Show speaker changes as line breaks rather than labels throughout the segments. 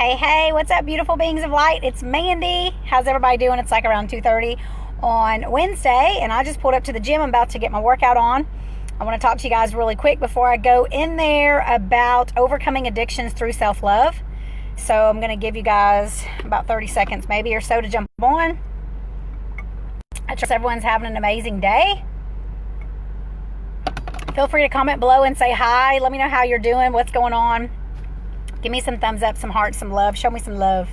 Hey, hey, what's up, beautiful beings of light? It's Mandy. How's everybody doing? It's like around 2:30 on Wednesday, and I just pulled up to the gym. I'm about to get my workout on. I want to talk to you guys really quick before I go in there about overcoming addictions through self-love. So I'm going to give you guys about 30 seconds maybe or so to jump on. I trust everyone's having an amazing day. Feel free to comment below and say hi. Let me know how you're doing, what's going on. Give me some thumbs up, some hearts, some love. Show me some love.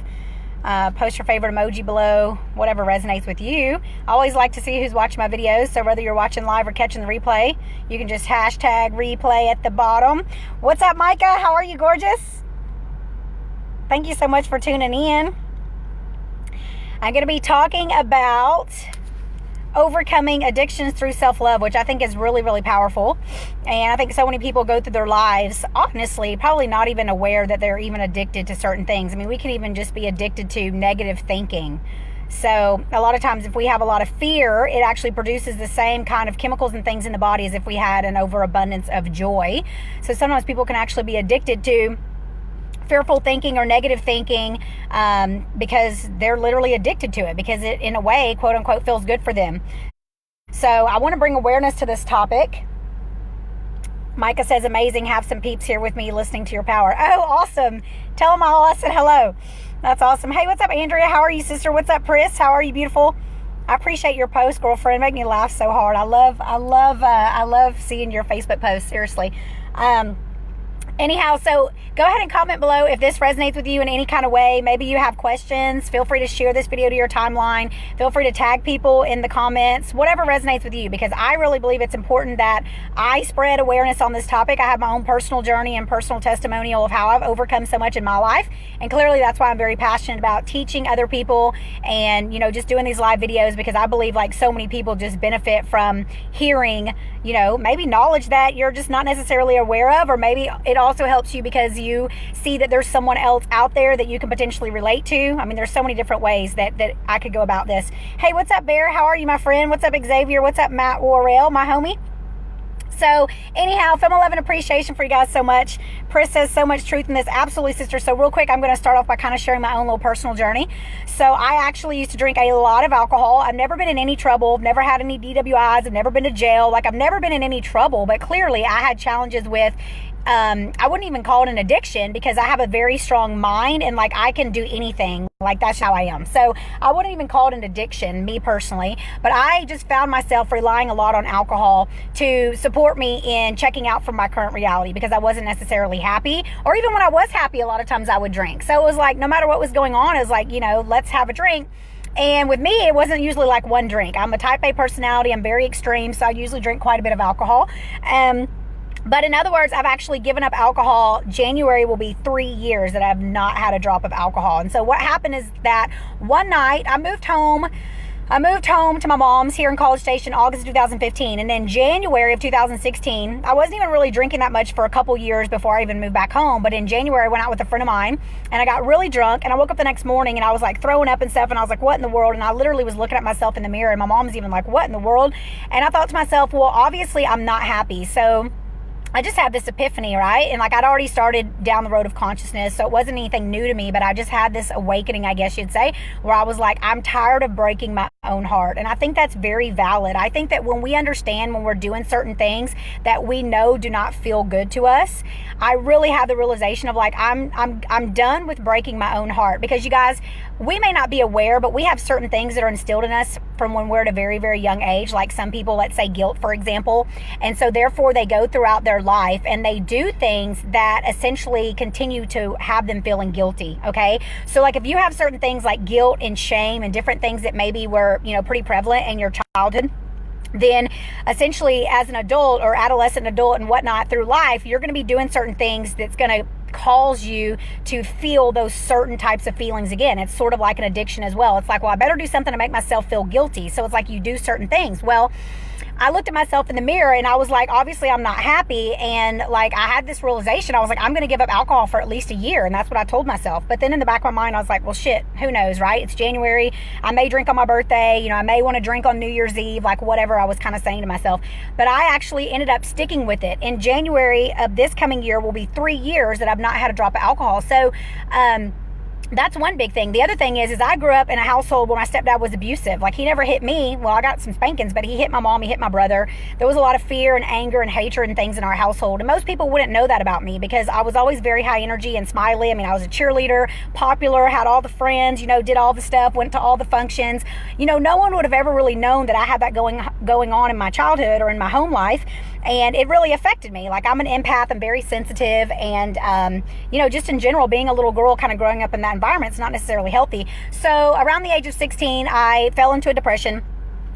Post your favorite emoji below, whatever resonates with you. I always like to see who's watching my videos, so whether you're watching live or catching the replay, you can just hashtag replay at the bottom. What's up, Micah? How are you, gorgeous? Thank you so much for tuning in. I'm going to be talking about overcoming addictions through self-love, which I think is really, really powerful. And I think so many people go through their lives, honestly, probably not even aware that they're even addicted to certain things. I mean, we can even just be addicted to negative thinking. So a lot of times if we have a lot of fear, it actually produces the same kind of chemicals and things in the body as if we had an overabundance of joy. So sometimes people can actually be addicted to fearful thinking or negative thinking because they're literally addicted to it, because it, in a way, quote unquote, feels good for them. So I want to bring awareness to this topic. Micah says, amazing, have some peeps here with me listening to your power. Oh, awesome. Tell them all I said hello. That's awesome. Hey, what's up, Andrea? How are you, sister? What's up, Pris? How are you, beautiful? I appreciate your post, girlfriend. Make me laugh so hard. I love seeing your Facebook posts. Seriously. Anyhow, so go ahead and comment below if this resonates with you in any kind of way. Maybe you have questions. Feel free to share this video to your timeline. Feel free to tag people in the comments, whatever resonates with you, because I really believe it's important that I spread awareness on this topic. I have my own personal journey and personal testimonial of how I've overcome so much in my life. And clearly that's why I'm very passionate about teaching other people and, you know, just doing these live videos, because I believe like so many people just benefit from hearing, you know, maybe knowledge that you're just not necessarily aware of, or maybe it also helps you because you see that there's someone else out there that you can potentially relate to. I mean, there's so many different ways that I could go about this. Hey, what's up, Bear? How are you, my friend? What's up, Xavier? What's up, Matt Worrell, my homie? So anyhow, film love and appreciation for you guys so much. Pris says so much truth in this. Absolutely, sister. So real quick, I'm going to start off by kind of sharing my own little personal journey. So I actually used to drink a lot of alcohol. I've never been in any trouble. I've never had any DWIs. I've never been to jail. Like, I've never been in any trouble, but clearly I had challenges with I wouldn't even call it an addiction, because I have a very strong mind and like I can do anything. Like, that's how I am. So I wouldn't even call it an addiction, me personally, but I just found myself relying a lot on alcohol to support me in checking out from my current reality, because I wasn't necessarily happy, or even when I was happy, a lot of times I would drink. So it was like, no matter what was going on, it was like, you know, let's have a drink. And with me, it wasn't usually like one drink. I'm a type A personality. I'm very extreme. So I usually drink quite a bit of alcohol. But in other words, I've actually given up alcohol. January will be 3 years that I've not had a drop of alcohol. And so what happened is that one night I moved home to my mom's here in College Station, August of 2015. And then January of 2016, I wasn't even really drinking that much for a couple years before I even moved back home. But in January, I went out with a friend of mine and I got really drunk, and I woke up the next morning and I was like throwing up and stuff. And I was like, what in the world? And I literally was looking at myself in the mirror, and my mom's even like, what in the world? And I thought to myself, well, obviously I'm not happy. So I just had this epiphany, right? And like, I'd already started down the road of consciousness, so it wasn't anything new to me, but I just had this awakening, I guess you'd say, where I was like, I'm tired of breaking my own heart. And I think that's very valid. I think that when we understand, when we're doing certain things that we know do not feel good to us, I really have the realization of like, I'm done with breaking my own heart. Because you guys, we may not be aware, but we have certain things that are instilled in us from when we're at a very, very young age. Like some people, let's say guilt, for example. And so therefore they go throughout their life and they do things that essentially continue to have them feeling guilty. Okay. So like if you have certain things like guilt and shame and different things that maybe were, you know, pretty prevalent in your childhood, then essentially as an adult or adolescent adult and whatnot through life, you're going to be doing certain things that's going to cause you to feel those certain types of feelings again. It's sort of like an addiction as well. It's like, well, I better do something to make myself feel guilty. So it's like you do certain things. Well, I looked at myself in the mirror and I was like, obviously I'm not happy. And like, I had this realization. I was like, I'm going to give up alcohol for at least a year. And that's what I told myself. But then in the back of my mind, I was like, well, shit, who knows, right? It's January. I may drink on my birthday. You know, I may want to drink on New Year's Eve, like whatever I was kind of saying to myself. But I actually ended up sticking with it. In January of this coming year will be 3 years that I've not had a drop of alcohol. So, that's one big thing. The other thing is I grew up in a household where my stepdad was abusive. Like, he never hit me. Well, I got some spankings, but he hit my mom, he hit my brother. There was a lot of fear and anger and hatred and things in our household. And most people wouldn't know that about me because I was always very high energy and smiley. I mean, I was a cheerleader, popular, had all the friends, did all the stuff, went to all the functions. No one would have ever really known that I had that going on in my childhood or in my home life. And it really affected me. Like, I'm an empath. I'm very sensitive. And, just in general, being a little girl kind of growing up in that environment is not necessarily healthy. So around the age of 16, I fell into a depression.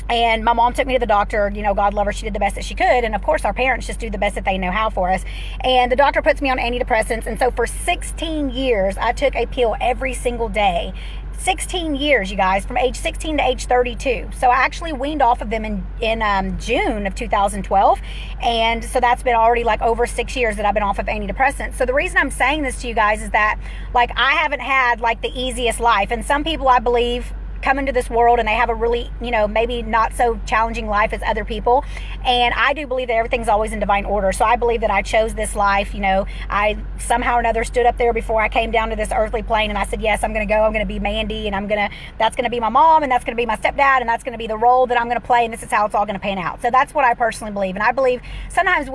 And my mom took me to the doctor. God love her, she did the best that she could. And of course, our parents just do the best that they know how for us. And the doctor puts me on antidepressants. And so for 16 years, I took a pill every single day. 16 years, you guys, from age 16 to age 32. So I actually weaned off of them in June of 2012. And so that's been already like over 6 years that I've been off of antidepressants. So the reason I'm saying this to you guys is that, like, I haven't had like the easiest life. And some people, I believe, come into this world and they have a really, maybe not so challenging life as other people. And I do believe that everything's always in divine order. So I believe that I chose this life. I somehow or another stood up there before I came down to this earthly plane and I said, yes, I'm going to go. I'm going to be Mandy, and that's going to be my mom, and that's going to be my stepdad, and that's going to be the role that I'm going to play. And this is how it's all going to pan out. So that's what I personally believe. And I believe sometimes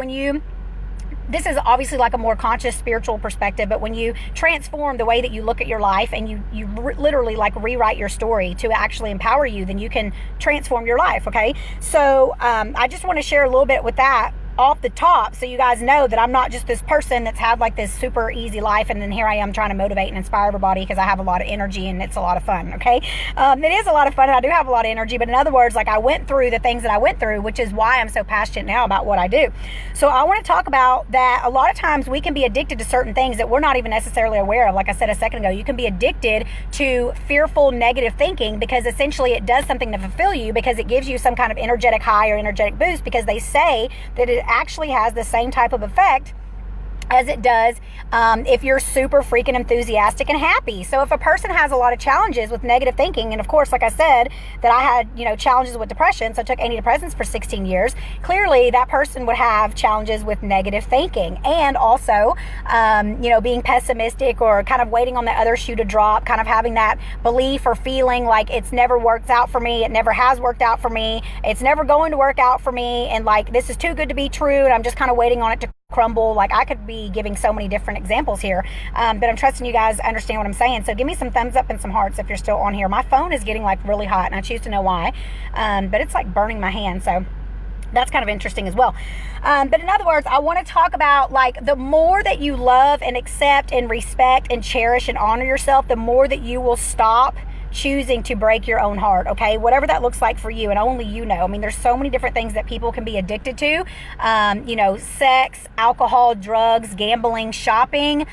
this is obviously like a more conscious spiritual perspective, but when you transform the way that you look at your life and you literally like rewrite your story to actually empower you, then you can transform your life. Okay. So, I just want to share a little bit with that off the top, so you guys know that I'm not just this person that's had like this super easy life, and then here I am trying to motivate and inspire everybody because I have a lot of energy and it's a lot of fun. Okay. It is a lot of fun and I do have a lot of energy, but in other words, like, I went through the things that I went through, which is why I'm so passionate now about what I do. So I want to talk about that. A lot of times we can be addicted to certain things that we're not even necessarily aware of. Like I said a second ago, you can be addicted to fearful, negative thinking because essentially it does something to fulfill you, because it gives you some kind of energetic high or energetic boost, because they say that it actually has the same type of effect as it does if you're super freaking enthusiastic and happy. So if a person has a lot of challenges with negative thinking, and of course, like I said, that I had, challenges with depression, so I took antidepressants for 16 years, clearly that person would have challenges with negative thinking. And also, being pessimistic or kind of waiting on the other shoe to drop, kind of having that belief or feeling like it's never worked out for me, it never has worked out for me, it's never going to work out for me, and like, this is too good to be true, and I'm just kind of waiting on it to crumble. Like, I could be giving so many different examples here, but I'm trusting you guys understand what I'm saying. So give me some thumbs up and some hearts if you're still on here. My phone is getting like really hot and I choose to know why, but it's like burning my hand, so that's kind of interesting as well. But in other words, I want to talk about, like, the more that you love and accept and respect and cherish and honor yourself, the more that you will stop choosing to break your own heart. Okay, whatever that looks like for you, and only you know. I mean, there's so many different things that people can be addicted to. Sex, alcohol, drugs, gambling, shopping,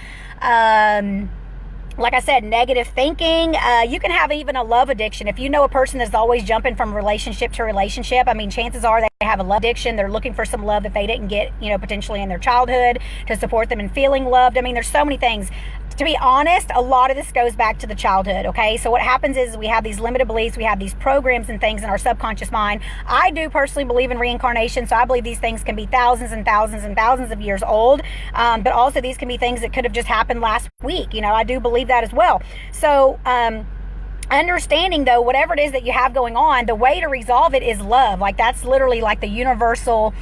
like I said, negative thinking. You can have even a love addiction. If you know a person that's always jumping from relationship to relationship, I mean, chances are they have a love addiction. They're looking for some love that they didn't get, potentially in their childhood, to support them in feeling loved. I mean, there's so many things. To be honest, a lot of this goes back to the childhood, okay? So what happens is we have these limited beliefs, we have these programs and things in our subconscious mind. I do personally believe in reincarnation, so I believe these things can be thousands and thousands and thousands of years old, but also these can be things that could have just happened last week. I do believe that as well. So, understanding, though, whatever it is that you have going on, the way to resolve it is love. Like, that's literally like the universal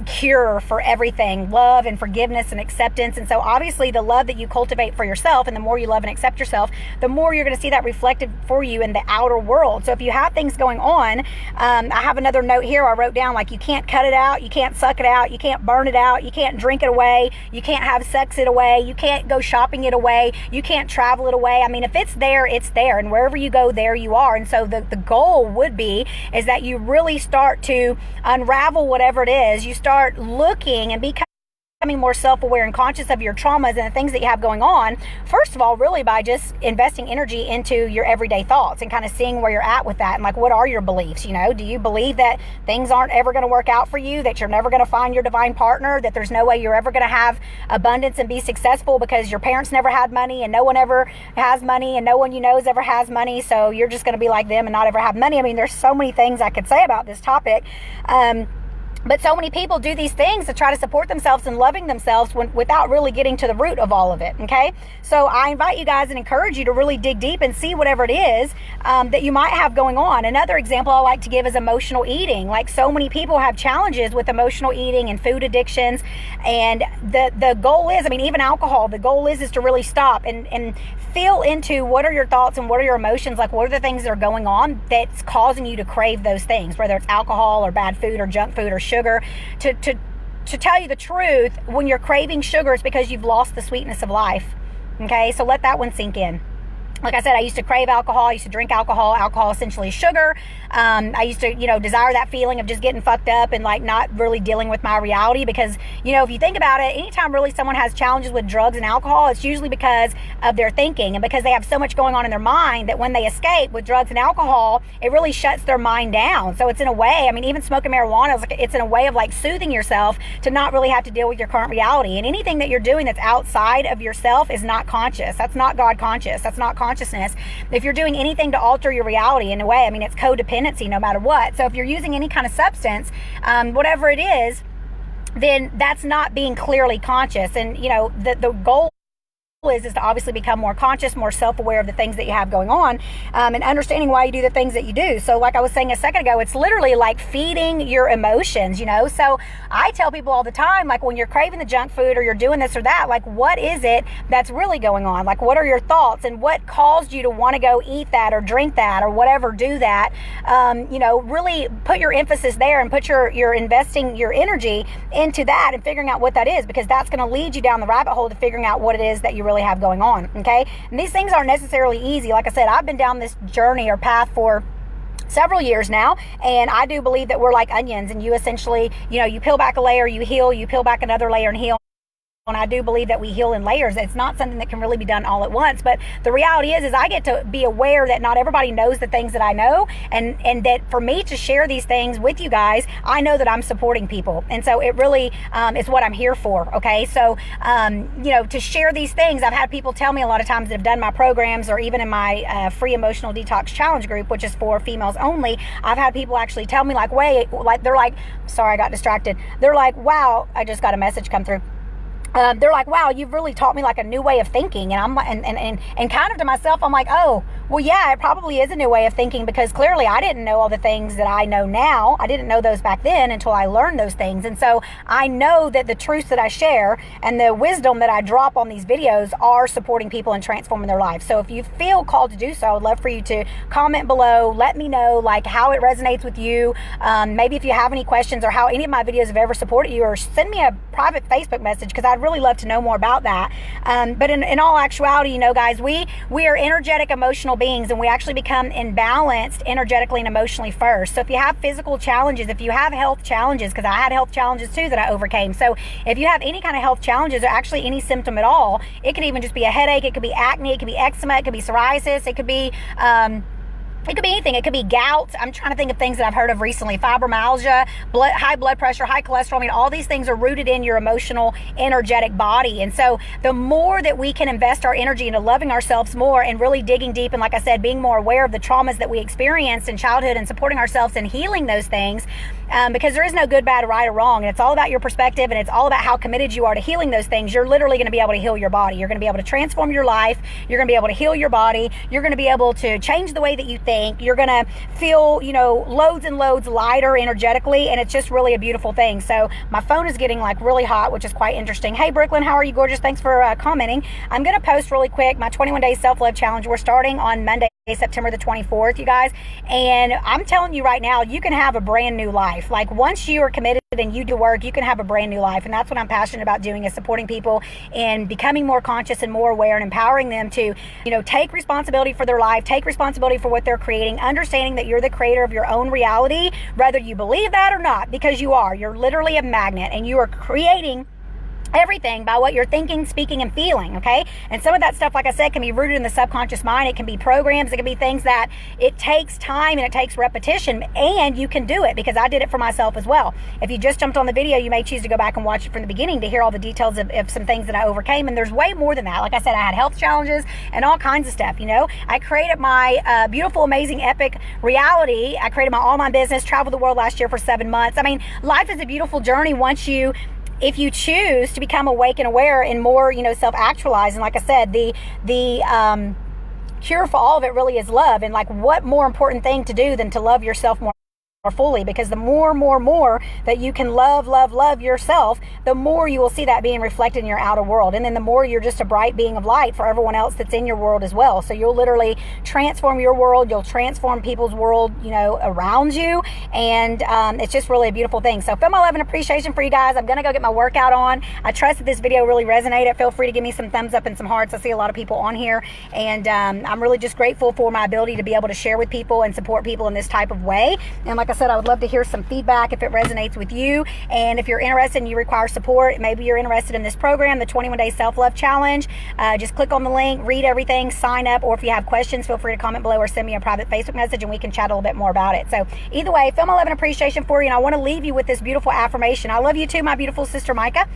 cure for everything, love and forgiveness and acceptance. And so obviously the love that you cultivate for yourself, and the more you love and accept yourself, the more you're going to see that reflected for you in the outer world. So if you have things going on, I have another note here I wrote down, like, you can't cut it out, you can't suck it out, you can't burn it out, you can't drink it away, you can't have sex it away, you can't go shopping it away, you can't travel it away. I mean, if it's there, it's there, and wherever you go, there you are. And so the goal would be is that you really start to unravel whatever it is. You start looking and becoming more self-aware and conscious of your traumas and the things that you have going on, first of all, really by just investing energy into your everyday thoughts and kind of seeing where you're at with that, and like, what are your beliefs? Do you believe that things aren't ever going to work out for you, that you're never going to find your divine partner, that there's no way you're ever going to have abundance and be successful because your parents never had money and no one ever has money and no one you know ever has money, so you're just going to be like them and not ever have money? I mean, there's so many things I could say about this topic. But so many people do these things to try to support themselves and loving themselves without really getting to the root of all of it, okay? So I invite you guys and encourage you to really dig deep and see whatever it is that you might have going on. Another example I like to give is emotional eating. Like, so many people have challenges with emotional eating and food addictions. And the goal is, I mean, even alcohol, the goal is to really stop and feel into what are your thoughts and what are your emotions, like what are the things that are going on that's causing you to crave those things, whether it's alcohol or bad food or junk food or sugar. To tell you the truth, when you're craving sugar, it's because you've lost the sweetness of life. Okay, so let that one sink in. Like I said, I used to crave alcohol. I used to drink alcohol. Alcohol essentially is sugar. I used to, desire that feeling of just getting fucked up and like not really dealing with my reality, because, if you think about it, anytime really someone has challenges with drugs and alcohol, it's usually because of their thinking and because they have so much going on in their mind that when they escape with drugs and alcohol, it really shuts their mind down. So it's in a way, I mean, even smoking marijuana, it's in a way of like soothing yourself to not really have to deal with your current reality. And anything that you're doing that's outside of yourself is not conscious. That's not God conscious. That's not consciousness. If you're doing anything to alter your reality in a way, I mean, it's codependency no matter what. So if you're using any kind of substance, whatever it is, then that's not being clearly conscious. And, the goal is to obviously become more conscious, more self-aware of the things that you have going on, and understanding why you do the things that you do. So like I was saying a second ago, it's literally like feeding your emotions, so I tell people all the time, like, when you're craving the junk food or you're doing this or that, like, what is it that's really going on? Like, what are your thoughts and what caused you to want to go eat that or drink that or whatever, do that? Really put your emphasis there and put your investing your energy into that and figuring out what that is, because that's going to lead you down the rabbit hole to figuring out what it is that you really have going on. Okay, and these things aren't necessarily easy. Like I said, I've been down this journey or path for several years now, and I do believe that we're like onions, and you essentially, you peel back a layer, you heal, you peel back another layer and heal. And I do believe that we heal in layers. It's not something that can really be done all at once. But the reality is I get to be aware that not everybody knows the things that I know. And that for me to share these things with you guys, I know that I'm supporting people. And so it really is what I'm here for. Okay. So, to share these things, I've had people tell me a lot of times that have done my programs or even in my free emotional detox challenge group, which is for females only. I've had people actually tell me they're like, sorry, I got distracted. They're like, wow, I just got a message come through. They're like, wow, you've really taught me like a new way of thinking. And I'm and kind of to myself, I'm like, oh, well, yeah, it probably is a new way of thinking, because clearly I didn't know all the things that I know now. I didn't know those back then until I learned those things. And so I know that the truths that I share and the wisdom that I drop on these videos are supporting people and transforming their lives. So if you feel called to do so, I would love for you to comment below. Let me know like how it resonates with you. Maybe if you have any questions or how any of my videos have ever supported you, or send me a private Facebook message, because I'd really love to know more about that. But in all actuality, guys, we are energetic, emotional beings, and we actually become imbalanced energetically and emotionally first. So if you have physical challenges, if you have health challenges, because I had health challenges too that I overcame. So if you have any kind of health challenges or actually any symptom at all, it could even just be a headache, it could be acne, it could be eczema, it could be psoriasis, it could be anything. It could be gout. I'm trying to think of things that I've heard of recently. Fibromyalgia, high blood pressure, high cholesterol. I mean, all these things are rooted in your emotional, energetic body. And so the more that we can invest our energy into loving ourselves more and really digging deep, and like I said, being more aware of the traumas that we experienced in childhood and supporting ourselves and healing those things, because there is no good, bad, right, or wrong. And it's all about your perspective, and it's all about how committed you are to healing those things. You're literally going to be able to heal your body. You're going to be able to transform your life. You're going to be able to heal your body. You're going to be able to change the way that you think. You're going to feel, loads and loads lighter energetically, and it's just really a beautiful thing. So my phone is getting like really hot, which is quite interesting. Hey, Brooklyn, how are you, gorgeous? Thanks for commenting. I'm going to post really quick my 21 Days Self-Love Challenge. We're starting on Monday, September the 24th, you guys. And I'm telling you right now, you can have a brand new life. Like, once you are committed and you do work, you can have a brand new life. And that's what I'm passionate about doing, is supporting people in becoming more conscious and more aware, and empowering them to, take responsibility for their life, take responsibility for what they're creating, understanding that you're the creator of your own reality, whether you believe that or not, because you are. You're literally a magnet, and you are creating everything by what you're thinking, speaking, and feeling, okay? And some of that stuff, like I said, can be rooted in the subconscious mind. It can be programs. It can be things that it takes time and it takes repetition, and you can do it, because I did it for myself as well. If you just jumped on the video, you may choose to go back and watch it from the beginning to hear all the details of some things that I overcame, and there's way more than that. Like I said, I had health challenges and all kinds of stuff, you know? I created my beautiful, amazing, epic reality. I created my online business, traveled the world last year for 7 months. I mean, life is a beautiful journey if you choose to become awake and aware and more, you know, self-actualized. And like I said, the cure for all of it really is love. And like, what more important thing to do than to love yourself more fully? Because the more that you can love yourself, the more you will see that being reflected in your outer world. And then the more you're just a bright being of light for everyone else that's in your world as well. So you'll literally transform your world. You'll transform people's world, you know, around you. And it's just really a beautiful thing. So feel my love and appreciation for you guys. I'm going to go get my workout on. I trust that this video really resonated. Feel free to give me some thumbs up and some hearts. I see a lot of people on here. And I'm really just grateful for my ability to be able to share with people and support people in this type of way. And like I said, I would love to hear some feedback if it resonates with you. And if you're interested and you require support, maybe you're interested in this program, the 21-day self-love challenge, just click on the link, read everything, sign up, or if you have questions, feel free to comment below or send me a private Facebook message and we can chat a little bit more about it. So either way, feel my love and appreciation for you, and I want to leave you with this beautiful affirmation. I love you too, my beautiful sister Micah.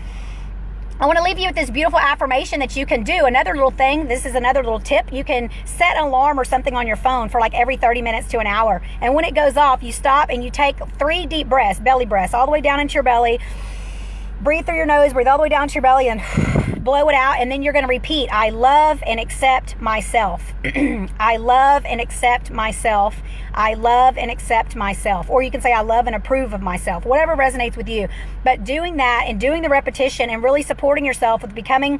I want to leave you with this beautiful affirmation that you can do. Another little thing, this is another little tip. You can set an alarm or something on your phone for like every 30 minutes to an hour. And when it goes off, you stop and you take 3 deep breaths, belly breaths, all the way down into your belly. Breathe through your nose, breathe all the way down to your belly, and blow it out. And then you're going to repeat, I love and accept myself. I love and accept myself. I love and accept myself. Or you can say, I love and approve of myself. Whatever resonates with you. But doing that and doing the repetition and really supporting yourself with becoming,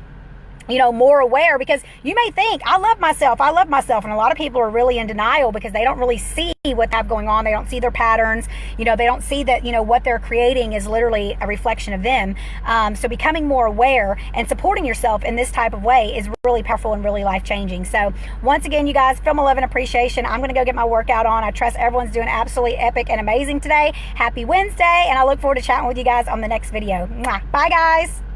you know, more aware, because you may think, I love myself. And a lot of people are really in denial because they don't really see what they have going on. They don't see their patterns. You know, they don't see that, you know, what they're creating is literally a reflection of them. So becoming more aware and supporting yourself in this type of way is really powerful and really life-changing. So once again, you guys, feel my love and appreciation. I'm going to go get my workout on. I trust everyone's doing absolutely epic and amazing today. Happy Wednesday. And I look forward to chatting with you guys on the next video. Mwah. Bye, guys.